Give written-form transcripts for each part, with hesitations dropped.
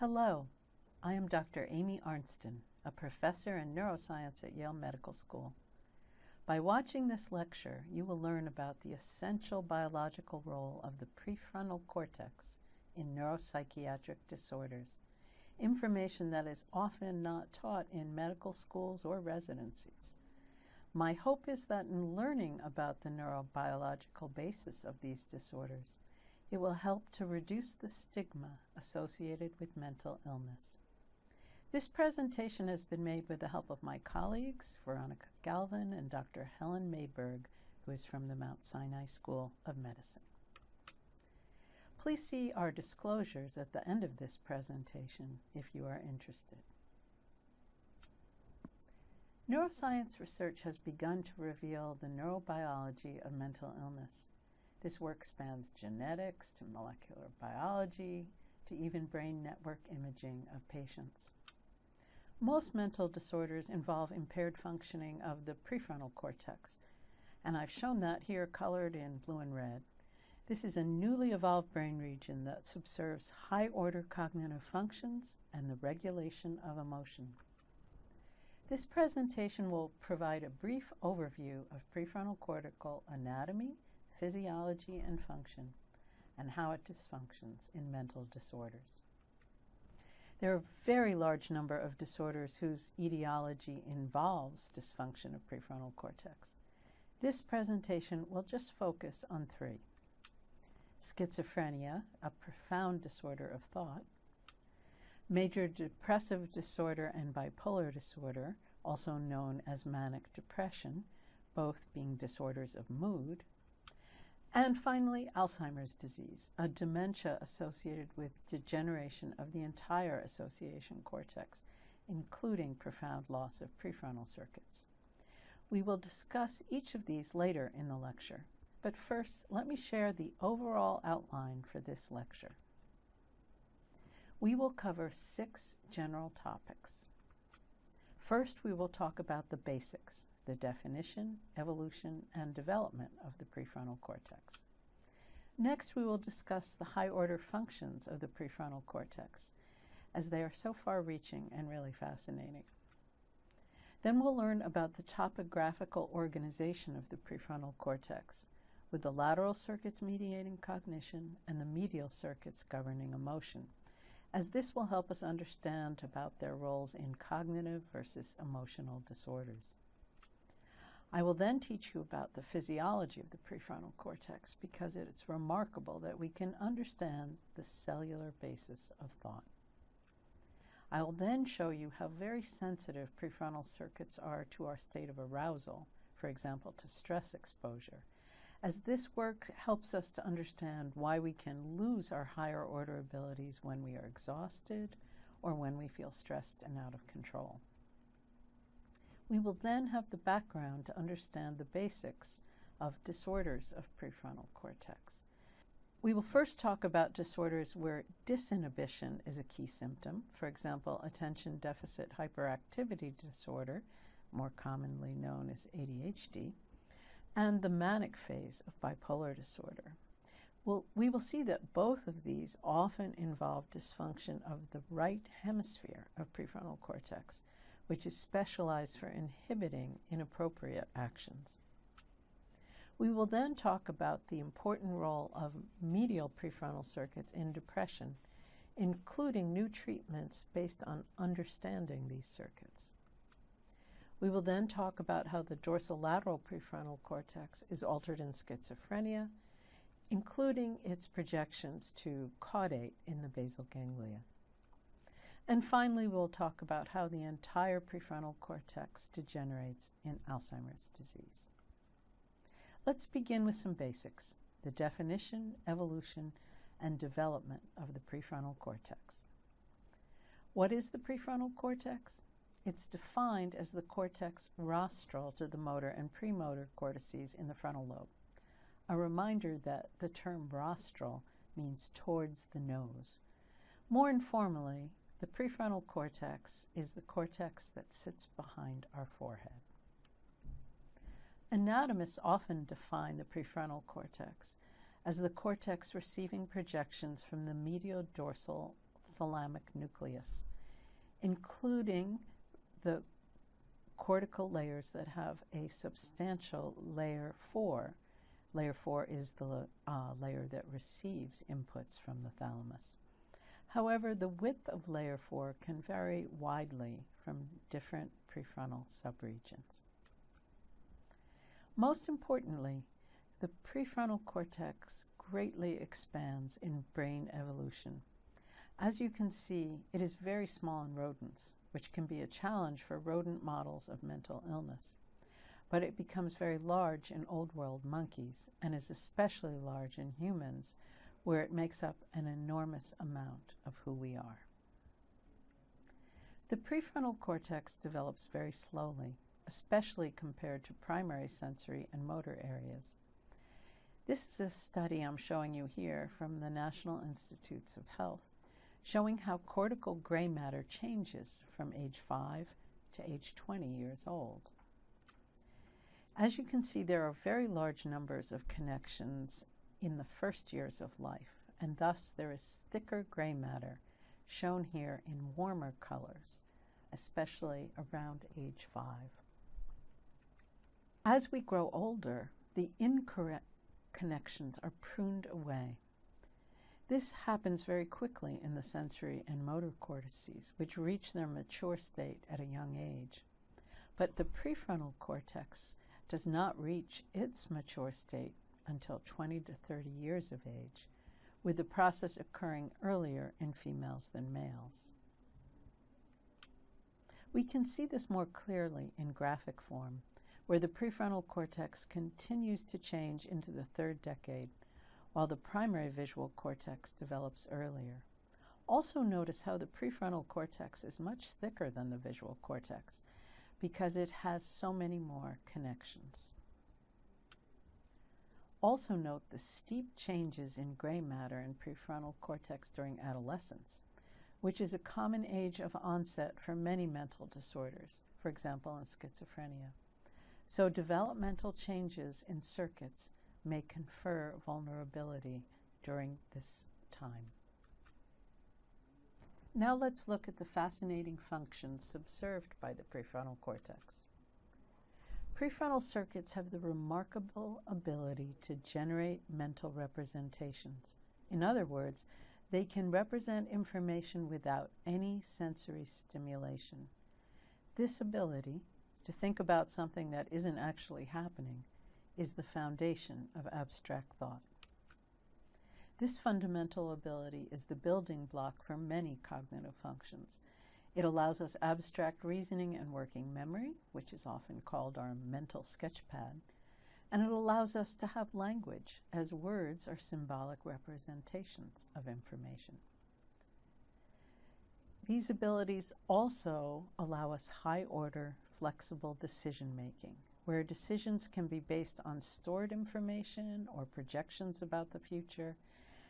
Hello, I am Dr. Amy Arnsten, a professor in neuroscience at Yale Medical School. By watching this lecture, you will learn about the essential biological role of the prefrontal cortex in neuropsychiatric disorders, information that is often not taught in medical schools or residencies. My hope is that in learning about the neurobiological basis of these disorders, it will help to reduce the stigma associated with mental illness. This presentation has been made with the help of my colleagues, Veronica Galvin and Dr. Helen Mayberg, who is from the Mount Sinai School of Medicine. Please see our disclosures at the end of this presentation if you are interested. Neuroscience research has begun to reveal the neurobiology of mental illness. This work spans genetics to molecular biology to even brain network imaging of patients. Most mental disorders involve impaired functioning of the prefrontal cortex, and I've shown that here colored in blue and red. This is a newly evolved brain region that subserves high-order cognitive functions and the regulation of emotion. This presentation will provide a brief overview of prefrontal cortical anatomy, physiology, and function, and how it dysfunctions in mental disorders. There are a very large number of disorders whose etiology involves dysfunction of prefrontal cortex. This presentation will just focus on three: schizophrenia, a profound disorder of thought; major depressive disorder and bipolar disorder, also known as manic depression, both being disorders of mood; and finally, Alzheimer's disease, a dementia associated with degeneration of the entire association cortex, including profound loss of prefrontal circuits. We will discuss each of these later in the lecture, but first, let me share the overall outline for this lecture. We will cover 6 general topics. First, we will talk about the basics: the definition, evolution, and development of the prefrontal cortex. Next, we will discuss the high-order functions of the prefrontal cortex, as they are so far-reaching and really fascinating. Then we'll learn about the topographical organization of the prefrontal cortex, with the lateral circuits mediating cognition and the medial circuits governing emotion, as this will help us understand about their roles in cognitive versus emotional disorders. I will then teach you about the physiology of the prefrontal cortex because it's remarkable that we can understand the cellular basis of thought. I will then show you how very sensitive prefrontal circuits are to our state of arousal, for example, to stress exposure, as this work helps us to understand why we can lose our higher order abilities when we are exhausted or when we feel stressed and out of control. We will then have the background to understand the basics of disorders of prefrontal cortex. We will first talk about disorders where disinhibition is a key symptom, for example, attention deficit hyperactivity disorder, more commonly known as ADHD, and the manic phase of bipolar disorder. We will see that both of these often involve dysfunction of the right hemisphere of prefrontal cortex, which is specialized for inhibiting inappropriate actions. We will then talk about the important role of medial prefrontal circuits in depression, including new treatments based on understanding these circuits. We will then talk about how the dorsolateral prefrontal cortex is altered in schizophrenia, including its projections to caudate in the basal ganglia. And finally, we'll talk about how the entire prefrontal cortex degenerates in Alzheimer's disease. Let's begin with some basics: the definition, evolution, and development of the prefrontal cortex. What is the prefrontal cortex? It's defined as the cortex rostral to the motor and premotor cortices in the frontal lobe. A reminder that the term rostral means towards the nose. More informally, the prefrontal cortex is the cortex that sits behind our forehead. Anatomists often define the prefrontal cortex as the cortex receiving projections from the medial dorsal thalamic nucleus, including the cortical layers that have a substantial layer 4. Layer 4 is the layer that receives inputs from the thalamus. However, the width of layer 4 can vary widely from different prefrontal subregions. Most importantly, the prefrontal cortex greatly expands in brain evolution. As you can see, it is very small in rodents, which can be a challenge for rodent models of mental illness. But it becomes very large in Old World monkeys and is especially large in humans, where it makes up an enormous amount of who we are. The prefrontal cortex develops very slowly, especially compared to primary sensory and motor areas. This is a study I'm showing you here from the National Institutes of Health, showing how cortical gray matter changes from age 5 to age 20 years old. As you can see, there are very large numbers of connections in the first years of life, and thus there is thicker gray matter, shown here in warmer colors, especially around age 5. As we grow older, the incorrect connections are pruned away. This happens very quickly in the sensory and motor cortices, which reach their mature state at a young age. But the prefrontal cortex does not reach its mature state until 20 to 30 years of age, with the process occurring earlier in females than males. We can see this more clearly in graphic form, where the prefrontal cortex continues to change into the third decade, while the primary visual cortex develops earlier. Also notice how the prefrontal cortex is much thicker than the visual cortex, because it has so many more connections. Also note the steep changes in gray matter in prefrontal cortex during adolescence, which is a common age of onset for many mental disorders, for example in schizophrenia. So developmental changes in circuits may confer vulnerability during this time. Now let's look at the fascinating functions observed by the prefrontal cortex. Prefrontal circuits have the remarkable ability to generate mental representations. In other words, they can represent information without any sensory stimulation. This ability, to think about something that isn't actually happening, is the foundation of abstract thought. This fundamental ability is the building block for many cognitive functions. It allows us abstract reasoning and working memory, which is often called our mental sketchpad, and it allows us to have language, as words are symbolic representations of information. These abilities also allow us high-order, flexible decision-making, where decisions can be based on stored information or projections about the future,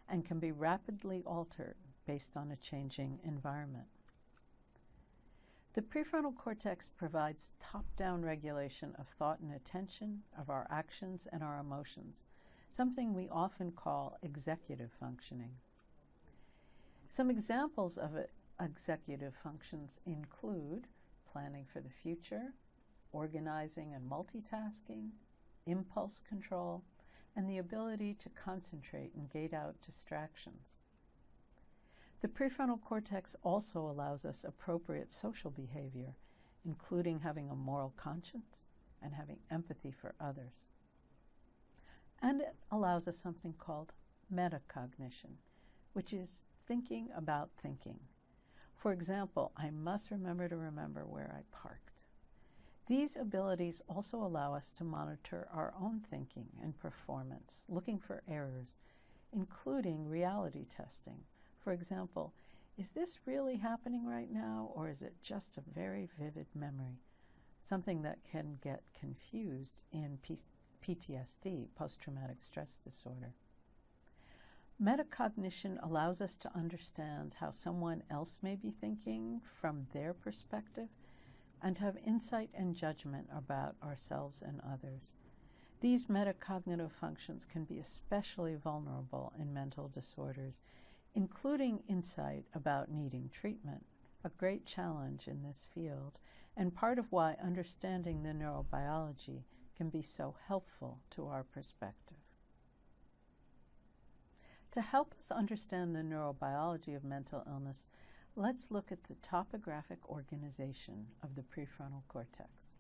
and can be rapidly altered based on a changing environment. The prefrontal cortex provides top-down regulation of thought and attention, of our actions and our emotions, something we often call executive functioning. Some examples of executive functions include planning for the future, organizing and multitasking, impulse control, and the ability to concentrate and gate out distractions. The prefrontal cortex also allows us appropriate social behavior, including having a moral conscience and having empathy for others. And it allows us something called metacognition, which is thinking about thinking. For example, I must remember to remember where I parked. These abilities also allow us to monitor our own thinking and performance, looking for errors, including reality testing. For example, is this really happening right now, or is it just a very vivid memory? Something that can get confused in PTSD, post-traumatic stress disorder. Metacognition allows us to understand how someone else may be thinking from their perspective, and to have insight and judgment about ourselves and others. These metacognitive functions can be especially vulnerable in mental disorders including insight about needing treatment, a great challenge in this field, and part of why understanding the neurobiology can be so helpful to our perspective. To help us understand the neurobiology of mental illness, let's look at the topographic organization of the prefrontal cortex.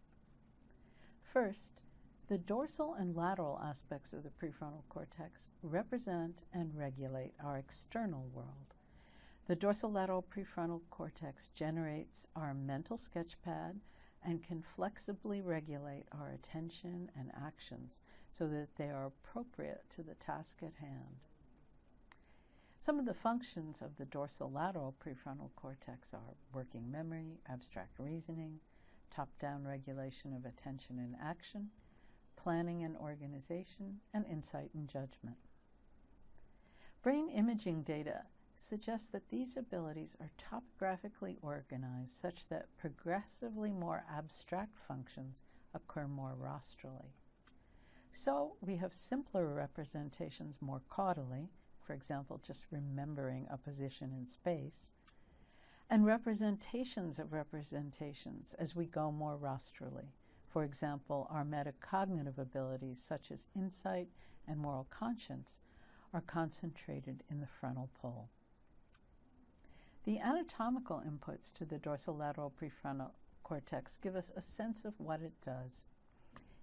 First, the dorsal and lateral aspects of the prefrontal cortex represent and regulate our external world. The dorsolateral prefrontal cortex generates our mental sketchpad and can flexibly regulate our attention and actions so that they are appropriate to the task at hand. Some of the functions of the dorsolateral prefrontal cortex are working memory, abstract reasoning, top-down regulation of attention and action, planning and organization, and insight and judgment. Brain imaging data suggests that these abilities are topographically organized such that progressively more abstract functions occur more rostrally. So we have simpler representations more caudally, for example, just remembering a position in space, and representations of representations as we go more rostrally. For example, our metacognitive abilities such as insight and moral conscience are concentrated in the frontal pole. The anatomical inputs to the dorsolateral prefrontal cortex give us a sense of what it does.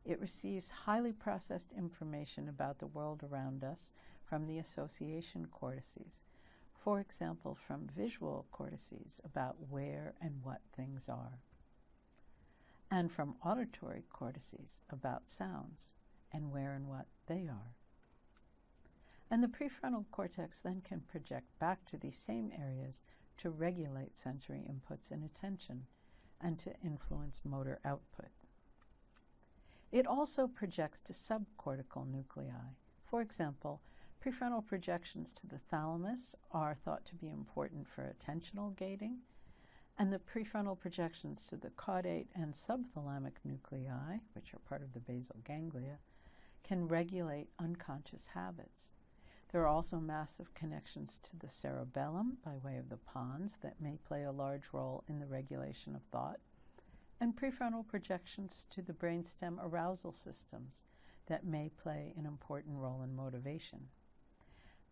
It receives highly processed information about the world around us from the association cortices, for example, from visual cortices about where and what things are, and from auditory cortices about sounds and where and what they are. And the prefrontal cortex then can project back to these same areas to regulate sensory inputs and attention and to influence motor output. It also projects to subcortical nuclei. For example, prefrontal projections to the thalamus are thought to be important for attentional gating, and the prefrontal projections to the caudate and subthalamic nuclei, which are part of the basal ganglia, can regulate unconscious habits. There are also massive connections to the cerebellum by way of the pons that may play a large role in the regulation of thought, and prefrontal projections to the brainstem arousal systems that may play an important role in motivation.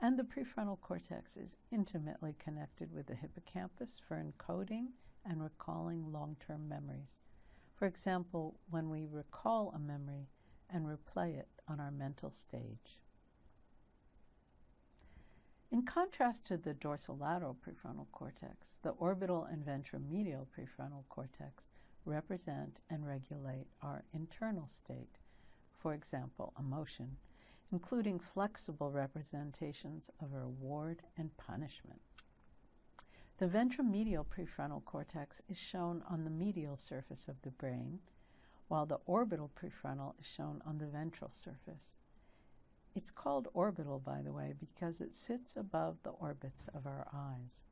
And the prefrontal cortex is intimately connected with the hippocampus for encoding and recalling long-term memories. For example, when we recall a memory and replay it on our mental stage. In contrast to the dorsolateral prefrontal cortex, the orbital and ventromedial prefrontal cortex represent and regulate our internal state, for example, emotion, including flexible representations of reward and punishment. The ventromedial prefrontal cortex is shown on the medial surface of the brain, while the orbital prefrontal is shown on the ventral surface. It's called orbital, by the way, because it sits above the orbits of our eyes.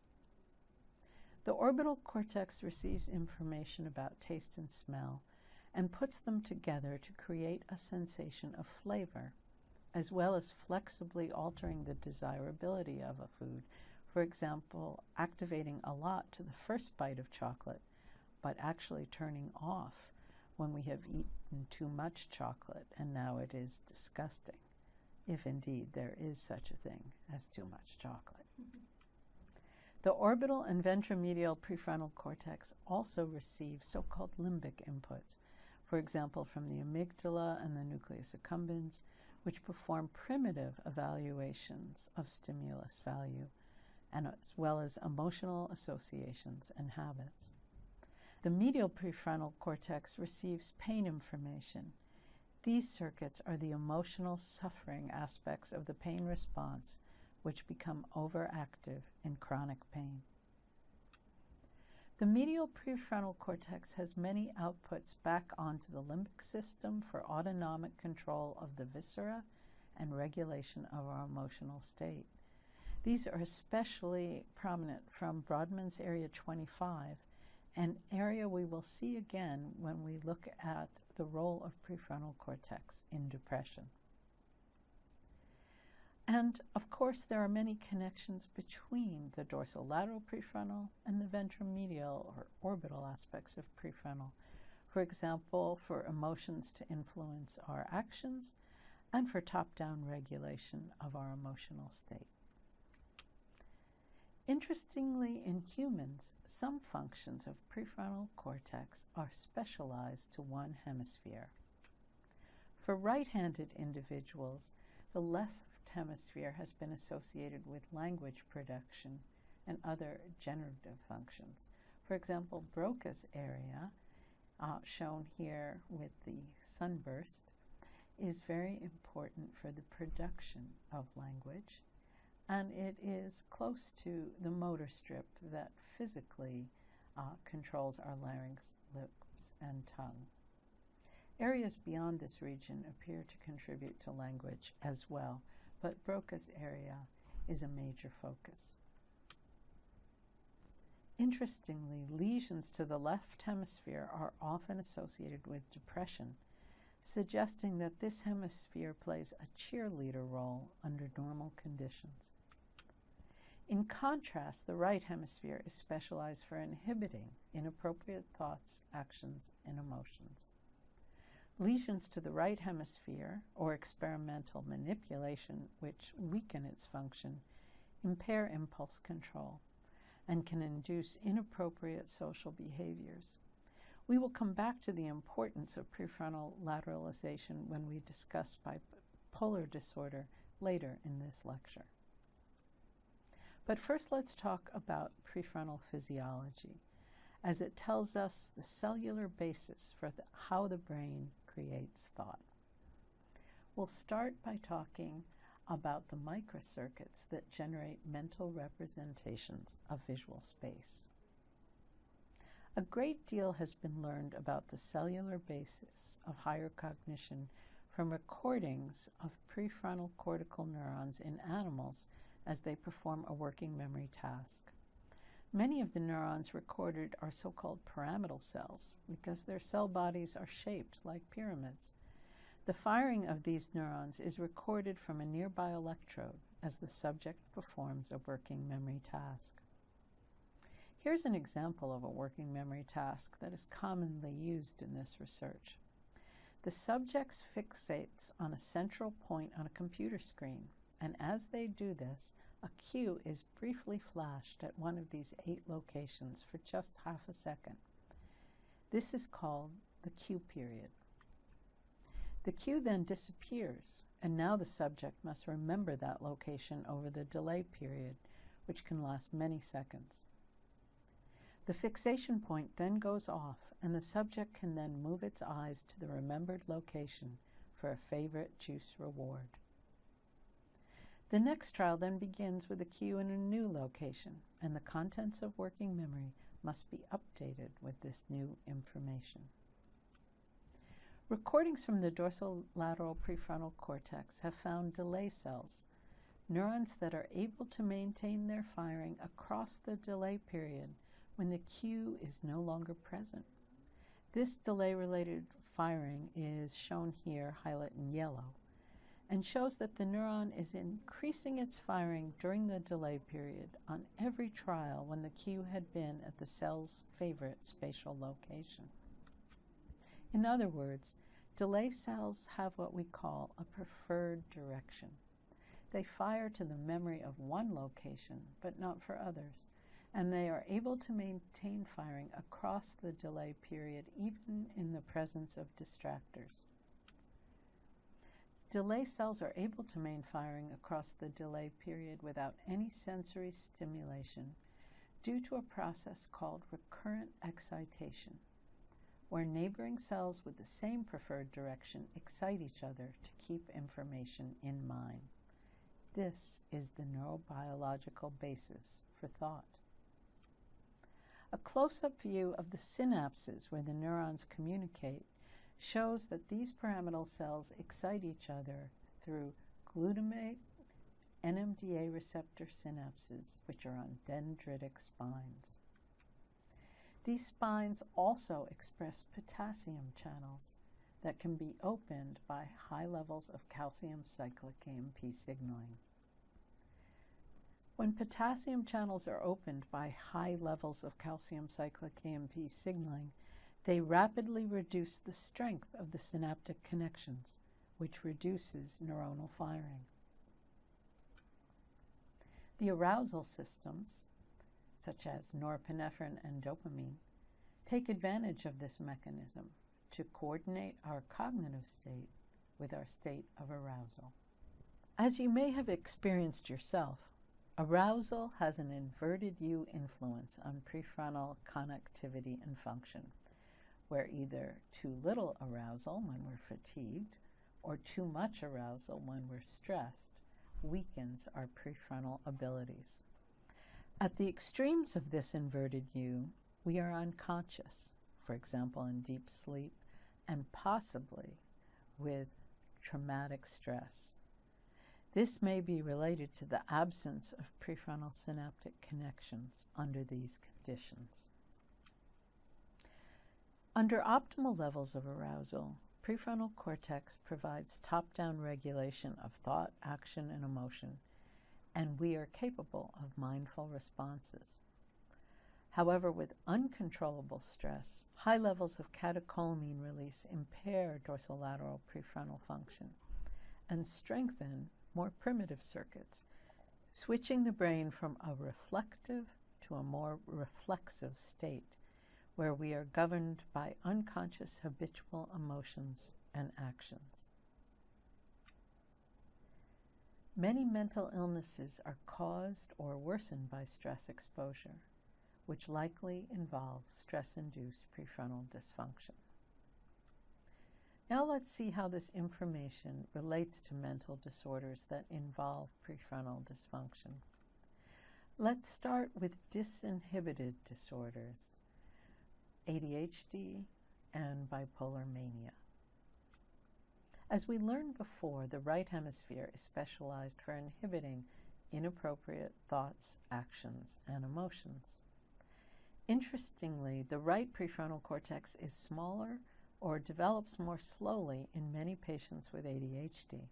The orbital cortex receives information about taste and smell and puts them together to create a sensation of flavor, as well as flexibly altering the desirability of a food. For example, activating a lot to the first bite of chocolate, but actually turning off when we have eaten too much chocolate and now it is disgusting, if indeed there is such a thing as too much chocolate. The orbital and ventromedial prefrontal cortex also receive so-called limbic inputs, for example, from the amygdala and the nucleus accumbens, which perform primitive evaluations of stimulus value, and as well as emotional associations and habits. The medial prefrontal cortex receives pain information. These circuits are the emotional suffering aspects of the pain response, which become overactive in chronic pain. The medial prefrontal cortex has many outputs back onto the limbic system for autonomic control of the viscera and regulation of our emotional state. These are especially prominent from Brodmann's area 25, an area we will see again when we look at the role of prefrontal cortex in depression. And, of course, there are many connections between the dorsolateral prefrontal and the ventromedial or orbital aspects of prefrontal. For example, for emotions to influence our actions and for top-down regulation of our emotional state. Interestingly, in humans, some functions of prefrontal cortex are specialized to one hemisphere. For right-handed individuals, the left hemisphere has been associated with language production and other generative functions. For example, Broca's area, shown here with the sunburst, is very important for the production of language, and it is close to the motor strip that physically controls our larynx, lips, and tongue. Areas beyond this region appear to contribute to language as well, but Broca's area is a major focus. Interestingly, lesions to the left hemisphere are often associated with depression, suggesting that this hemisphere plays a cheerleader role under normal conditions. In contrast, the right hemisphere is specialized for inhibiting inappropriate thoughts, actions, and emotions. Lesions to the right hemisphere, or experimental manipulation, which weaken its function, impair impulse control and can induce inappropriate social behaviors. We will come back to the importance of prefrontal lateralization when we discuss bipolar disorder later in this lecture. But first, let's talk about prefrontal physiology, as it tells us the cellular basis for how the brain creates thought. We'll start by talking about the microcircuits that generate mental representations of visual space. A great deal has been learned about the cellular basis of higher cognition from recordings of prefrontal cortical neurons in animals as they perform a working memory task. Many of the neurons recorded are so-called pyramidal cells because their cell bodies are shaped like pyramids. The firing of these neurons is recorded from a nearby electrode as the subject performs a working memory task. Here's an example of a working memory task that is commonly used in this research. The subject fixates on a central point on a computer screen, and as they do this, a cue is briefly flashed at one of these 8 locations for just half a second. This is called the cue period. The cue then disappears, and now the subject must remember that location over the delay period, which can last many seconds. The fixation point then goes off, and the subject can then move its eyes to the remembered location for a favorite juice reward. The next trial then begins with a cue in a new location, and the contents of working memory must be updated with this new information. Recordings from the dorsolateral prefrontal cortex have found delay cells, neurons that are able to maintain their firing across the delay period when the cue is no longer present. This delay-related firing is shown here, highlighted in yellow, and shows that the neuron is increasing its firing during the delay period on every trial when the cue had been at the cell's favorite spatial location. In other words, delay cells have what we call a preferred direction. They fire to the memory of one location, but not for others, and they are able to maintain firing across the delay period even in the presence of distractors. Delay cells are able to maintain firing across the delay period without any sensory stimulation due to a process called recurrent excitation, where neighboring cells with the same preferred direction excite each other to keep information in mind. This is the neurobiological basis for thought. A close-up view of the synapses where the neurons communicate shows that these pyramidal cells excite each other through glutamate NMDA receptor synapses, which are on dendritic spines. These spines also express potassium channels that can be opened by high levels of calcium cyclic AMP signaling. When potassium channels are opened by high levels of calcium cyclic AMP signaling, they rapidly reduce the strength of the synaptic connections, which reduces neuronal firing. The arousal systems, such as norepinephrine and dopamine, take advantage of this mechanism to coordinate our cognitive state with our state of arousal. As you may have experienced yourself, arousal has an inverted U influence on prefrontal connectivity and function, where either too little arousal when we're fatigued or too much arousal when we're stressed weakens our prefrontal abilities. At the extremes of this inverted U, we are unconscious, for example in deep sleep, and possibly with traumatic stress. This may be related to the absence of prefrontal synaptic connections under these conditions. Under optimal levels of arousal, prefrontal cortex provides top-down regulation of thought, action, and emotion, and we are capable of mindful responses. However, with uncontrollable stress, high levels of catecholamine release impair dorsolateral prefrontal function and strengthen more primitive circuits, switching the brain from a reflective to a more reflexive state, where we are governed by unconscious habitual emotions and actions. Many mental illnesses are caused or worsened by stress exposure, which likely involve stress-induced prefrontal dysfunction. Now let's see how this information relates to mental disorders that involve prefrontal dysfunction. Let's start with disinhibited disorders, ADHD and bipolar mania. As we learned before, the right hemisphere is specialized for inhibiting inappropriate thoughts, actions, and emotions. Interestingly, the right prefrontal cortex is smaller or develops more slowly in many patients with ADHD,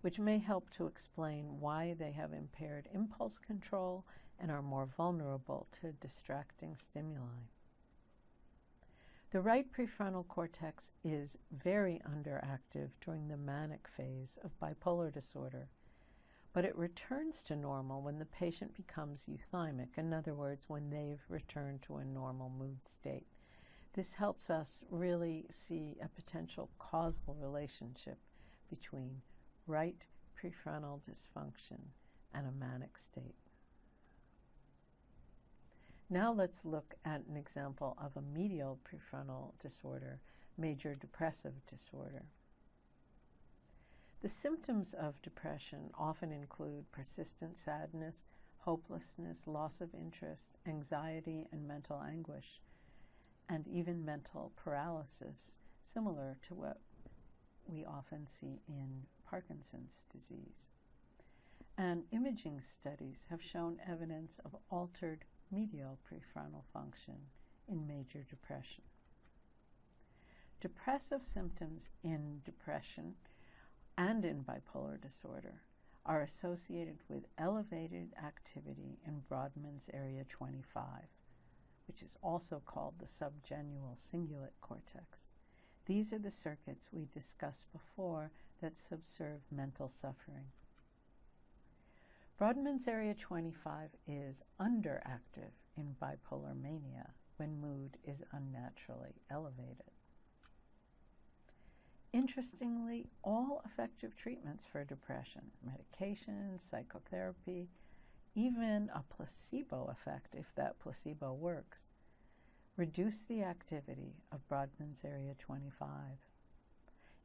which may help to explain why they have impaired impulse control and are more vulnerable to distracting stimuli. The right prefrontal cortex is very underactive during the manic phase of bipolar disorder, but it returns to normal when the patient becomes euthymic, in other words, when they've returned to a normal mood state. This helps us really see a potential causal relationship between right prefrontal dysfunction and a manic state. Now let's look at an example of a medial prefrontal disorder, major depressive disorder. The symptoms of depression often include persistent sadness, hopelessness, loss of interest, anxiety, and mental anguish, and even mental paralysis, similar to what we often see in Parkinson's disease. And imaging studies have shown evidence of altered medial prefrontal function in major depression. Depressive symptoms in depression and in bipolar disorder are associated with elevated activity in Brodmann's area 25, which is also called the subgenual cingulate cortex. These are the circuits we discussed before that subserve mental suffering. Brodmann's area 25 is underactive in bipolar mania when mood is unnaturally elevated. Interestingly, all effective treatments for depression, medications, psychotherapy, even a placebo effect, if that placebo works, reduce the activity of Brodmann's area 25.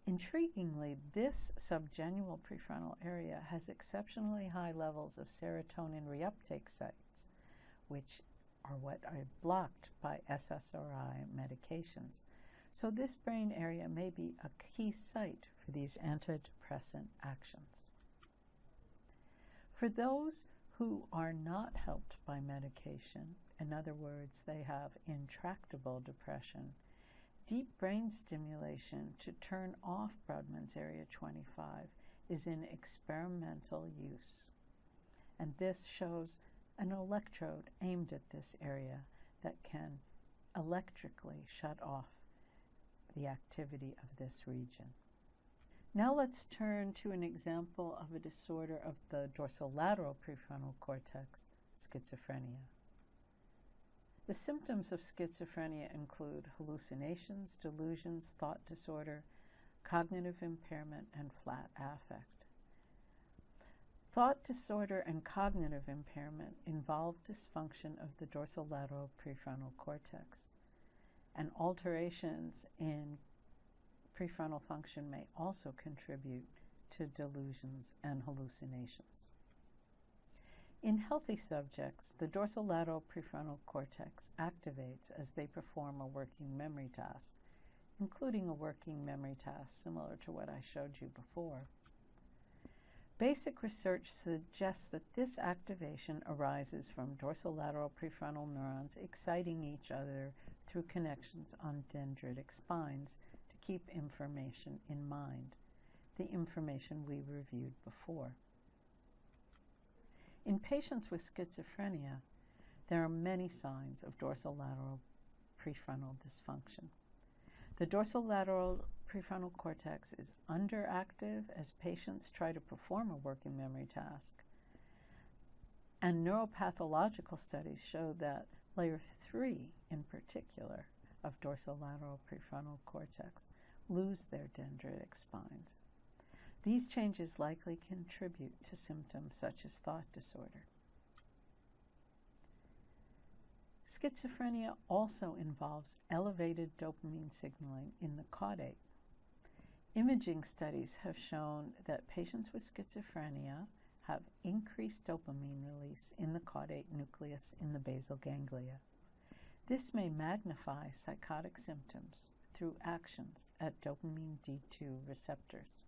Intriguingly, this subgenual prefrontal area has exceptionally high levels of serotonin reuptake sites, which are what are blocked by SSRI medications. So this brain area may be a key site for these antidepressant actions. For those who are not helped by medication, in other words, they have intractable depression, deep brain stimulation to turn off Brodmann's area 25 is in experimental use. And this shows an electrode aimed at this area that can electrically shut off the activity of this region. Now let's turn to an example of a disorder of the dorsolateral prefrontal cortex, schizophrenia. The symptoms of schizophrenia include hallucinations, delusions, thought disorder, cognitive impairment, and flat affect. Thought disorder and cognitive impairment involve dysfunction of the dorsolateral prefrontal cortex, and alterations in prefrontal function may also contribute to delusions and hallucinations. In healthy subjects, the dorsolateral prefrontal cortex activates as they perform a working memory task, including a working memory task similar to what I showed you before. Basic research suggests that this activation arises from dorsolateral prefrontal neurons exciting each other through connections on dendritic spines to keep information in mind, the information we reviewed before. In patients with schizophrenia, there are many signs of dorsolateral prefrontal dysfunction. The dorsolateral prefrontal cortex is underactive as patients try to perform a working memory task. And neuropathological studies show that layer 3, in particular, of dorsolateral prefrontal cortex lose their dendritic spines. These changes likely contribute to symptoms such as thought disorder. Schizophrenia also involves elevated dopamine signaling in the caudate. Imaging studies have shown that patients with schizophrenia have increased dopamine release in the caudate nucleus in the basal ganglia. This may magnify psychotic symptoms through actions at dopamine D2 receptors.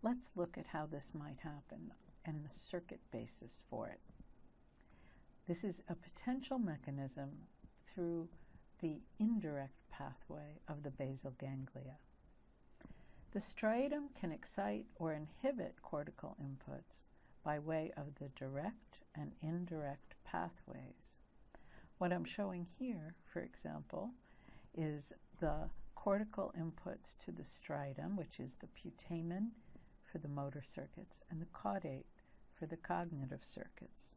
Let's look at how this might happen and the circuit basis for it. This is a potential mechanism through the indirect pathway of the basal ganglia. The striatum can excite or inhibit cortical inputs by way of the direct and indirect pathways. What I'm showing here, for example, is the cortical inputs to the striatum, which is the putamen for the motor circuits and the caudate for the cognitive circuits.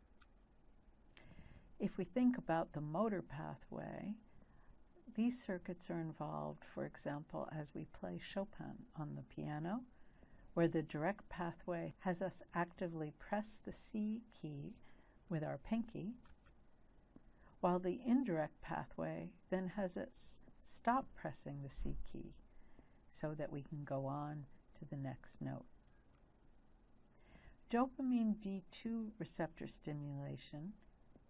If we think about the motor pathway, these circuits are involved, for example, as we play Chopin on the piano, where the direct pathway has us actively press the C key with our pinky, while the indirect pathway then has us stop pressing the C key so that we can go on to the next note. Dopamine D2 receptor stimulation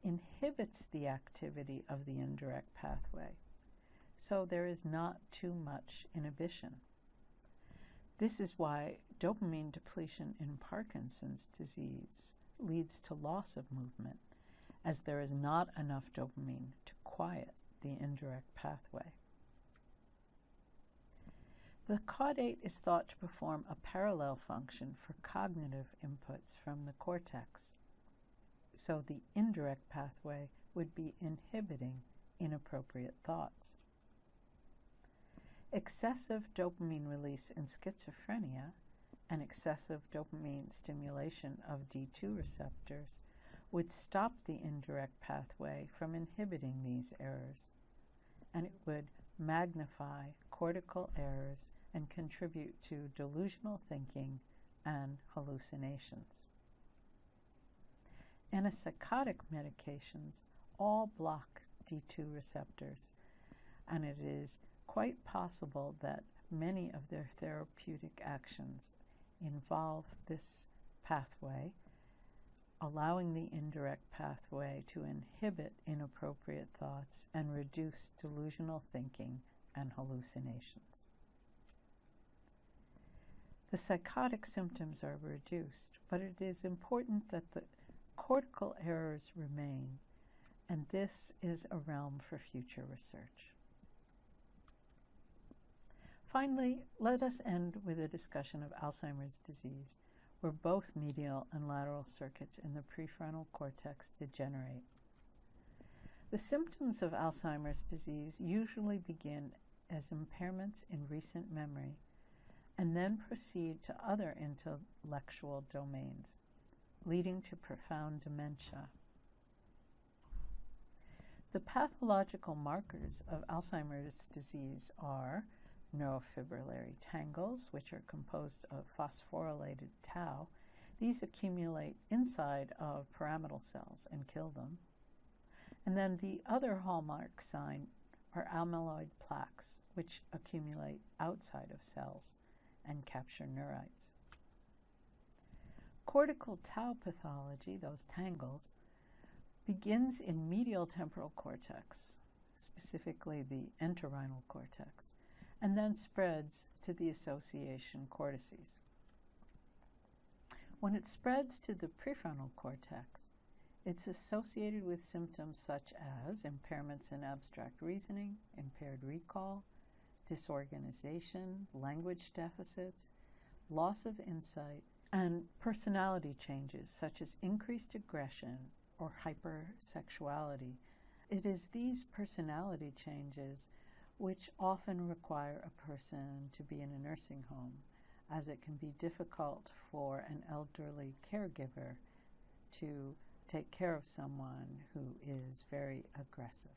inhibits the activity of the indirect pathway, so there is not too much inhibition. This is why dopamine depletion in Parkinson's disease leads to loss of movement, as there is not enough dopamine to quiet the indirect pathway. The caudate is thought to perform a parallel function for cognitive inputs from the cortex, so the indirect pathway would be inhibiting inappropriate thoughts. Excessive dopamine release in schizophrenia and excessive dopamine stimulation of D2 receptors would stop the indirect pathway from inhibiting these errors, and it would magnify cortical errors and contribute to delusional thinking and hallucinations. Antipsychotic medications all block D2 receptors, and it is quite possible that many of their therapeutic actions involve this pathway, allowing the indirect pathway to inhibit inappropriate thoughts and reduce delusional thinking and hallucinations. The psychotic symptoms are reduced, but it is important that the cortical errors remain, and this is a realm for future research. Finally, let us end with a discussion of Alzheimer's disease, where both medial and lateral circuits in the prefrontal cortex degenerate. The symptoms of Alzheimer's disease usually begin as impairments in recent memory and then proceed to other intellectual domains, leading to profound dementia. The pathological markers of Alzheimer's disease are neurofibrillary tangles, which are composed of phosphorylated tau. These accumulate inside of pyramidal cells and kill them. And then the other hallmark sign are amyloid plaques, which accumulate outside of cells and capture neurites. Cortical tau pathology, those tangles, begins in medial temporal cortex, specifically the entorhinal cortex, and then spreads to the association cortices. When it spreads to the prefrontal cortex, it's associated with symptoms such as impairments in abstract reasoning, impaired recall, disorganization, language deficits, loss of insight, and personality changes such as increased aggression or hypersexuality. It is these personality changes which often require a person to be in a nursing home, as it can be difficult for an elderly caregiver to take care of someone who is very aggressive.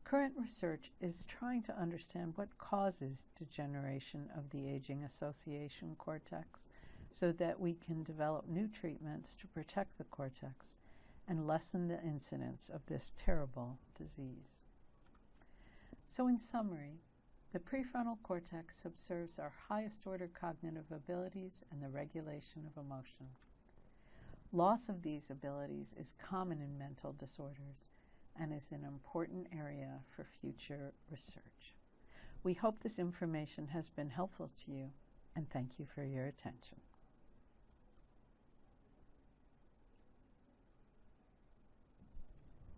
Current research is trying to understand what causes degeneration of the aging association cortex so that we can develop new treatments to protect the cortex and lessen the incidence of this terrible disease. So in summary, the prefrontal cortex subserves our highest order cognitive abilities and the regulation of emotion. Loss of these abilities is common in mental disorders and is an important area for future research. We hope this information has been helpful to you, and thank you for your attention.